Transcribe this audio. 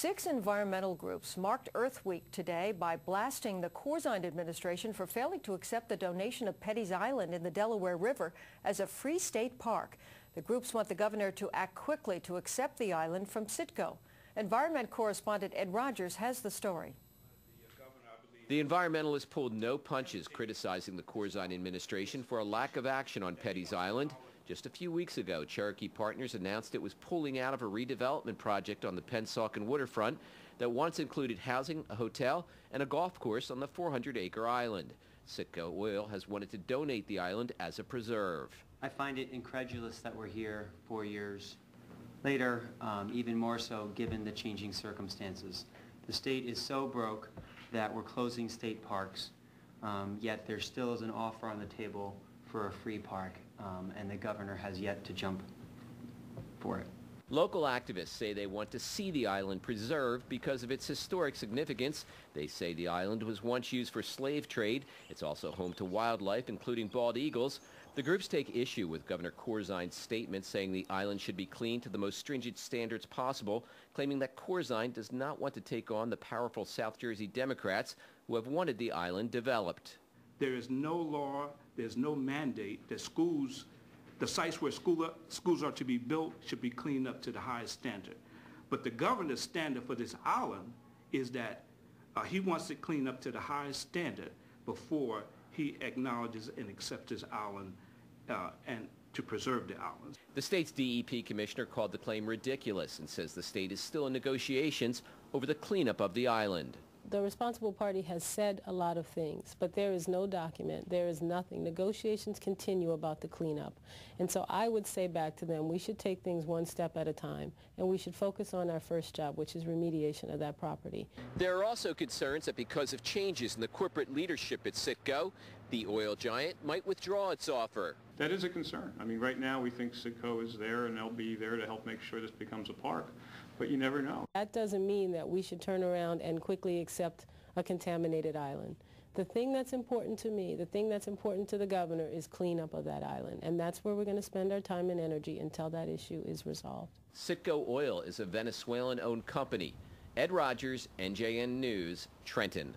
6 environmental groups marked Earth Week today by blasting the Corzine administration for failing to accept the donation of Petty's Island in the Delaware River as a free state park. The groups want the governor to act quickly to accept the island from Citgo. Environment correspondent Ed Rogers has the story. The environmentalists pulled no punches, criticizing the Corzine administration for a lack of action on Petty's Island. Just a few weeks ago, Cherokee Partners announced it was pulling out of a redevelopment project on the Pennsauken waterfront that once included housing, a hotel, and a golf course on the 400-acre island. Citgo Oil has wanted to donate the island as a preserve. I find it incredulous that we're here 4 years later, even more so given the changing circumstances. The state is so broke that we're closing state parks, yet there still is an offer on the table for a free park, and the governor has yet to jump for it. Local activists say they want to see the island preserved because of its historic significance. They say the island was once used for slave trade. It's also home to wildlife, including bald eagles. The groups take issue with Governor Corzine's statement saying the island should be cleaned to the most stringent standards possible, claiming that Corzine does not want to take on the powerful South Jersey Democrats who have wanted the island developed. There is no law, there's no mandate that schools, the sites where schools are to be built should be cleaned up to the highest standard. But the governor's standard for this island is that he wants it cleaned up to the highest standard before he acknowledges and accepts this island and to preserve the island. The state's DEP commissioner called the claim ridiculous and says the state is still in negotiations over the cleanup of the island. The responsible party has said a lot of things, but there is no document, there is nothing. Negotiations continue about the cleanup. And so I would say back to them, we should take things one step at a time, and we should focus on our first job, which is remediation of that property. There are also concerns that because of changes in the corporate leadership at Citgo, the oil giant might withdraw its offer. That is a concern. I mean, right now we think Citgo is there and they'll be there to help make sure this becomes a park, but you never know. That doesn't mean that we should turn around and quickly accept a contaminated island. The thing that's important to me, the thing that's important to the governor is cleanup of that island, and that's where we're going to spend our time and energy until that issue is resolved. Citgo Oil is a Venezuelan-owned company. Ed Rogers, NJN News, Trenton.